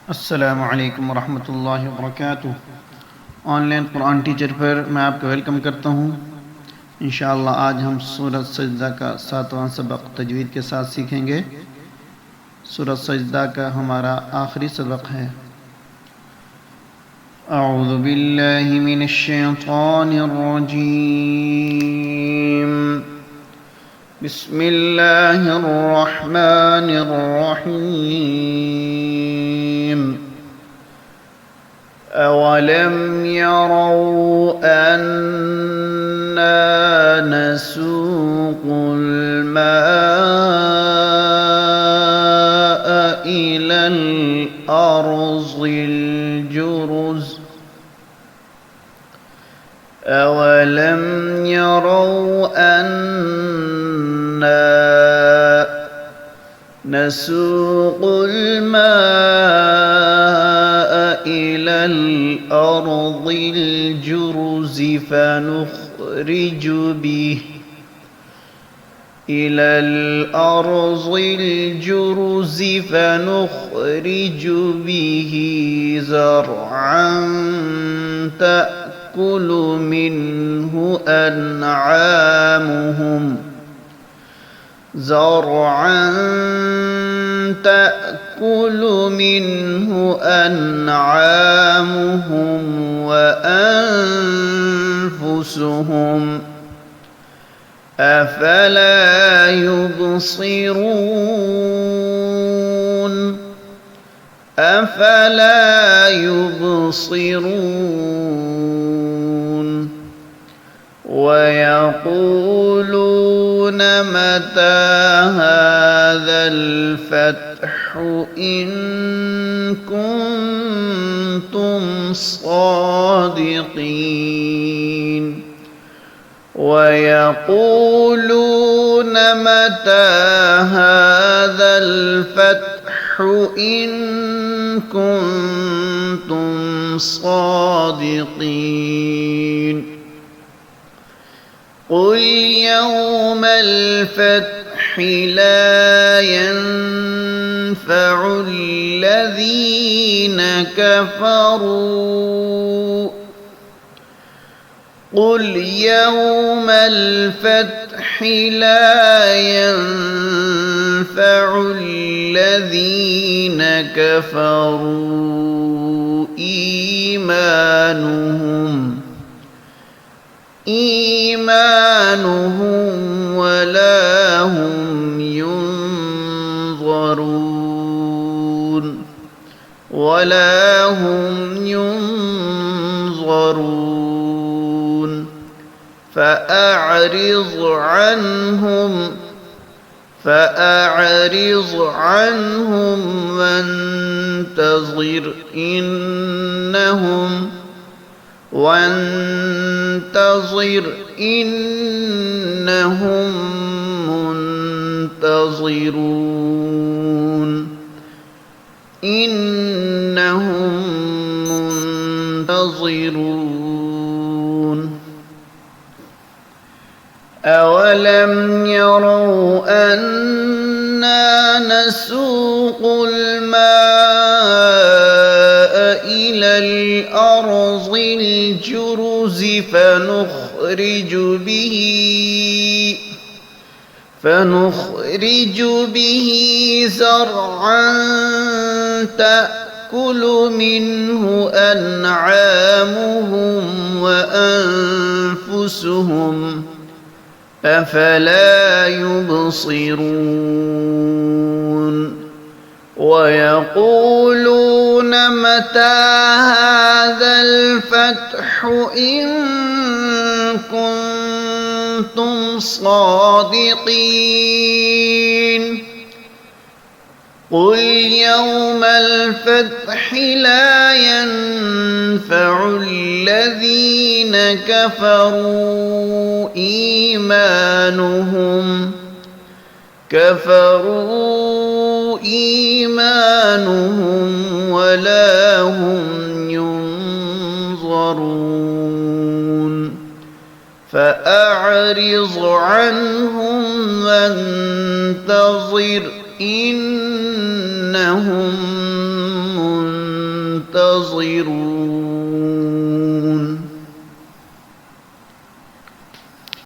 अस्सलामु अलैकुम वरहमतुल्लाहि वबरकातुह। ऑनलाइन कुरान टीचर पर मैं आपका वेलकम करता हूँ। इंशाअल्लाह आज हम सूरत सजदा का 7वां सबक तजवीद के साथ सीखेंगे। सूरत सजदा का हमारा आखिरी सबक है। अऊज़ु बिल्लाहि मिनश शैतानिर रजीम। बिस्मिल्लाहिर रहमानिर रहीम। अवलम यरौ अन्ना नसूकुल माअ इलल अर्ज़िल जुरुज़ अवलम यरौ अन्ना नसूकुल माअ इलल अर्ज़िल जुरुज़ फनुख़रिजु बिही ज़रअन तअकुलु मिन्हु أنعامهم وأنفسهم أفلا يبصرون ويقولون متى هذا الفتح إن كنتم صادقين ويقولون متى هذا الفتح إن كنتم صادقين قل يوم الفتح لا ينفع الذين كفروا إيمانهم ولا هم ينظرون فأعرض عنهم وانتظر إنهم منتظرون أولم يروا أنا نسوق الماء إلى الأرض الجرز فنخرج به زرعا تأكل منه أنعامهم وأنفسهم أفلا يبصرون ويقولون متى هذا الفتح إن كنتم صادقين قل يوم الفتح لا ينفع الذين كفروا إيمانهم ولا هم ينظرون فأعرض عنهم وانتظر إنهم فانتظروا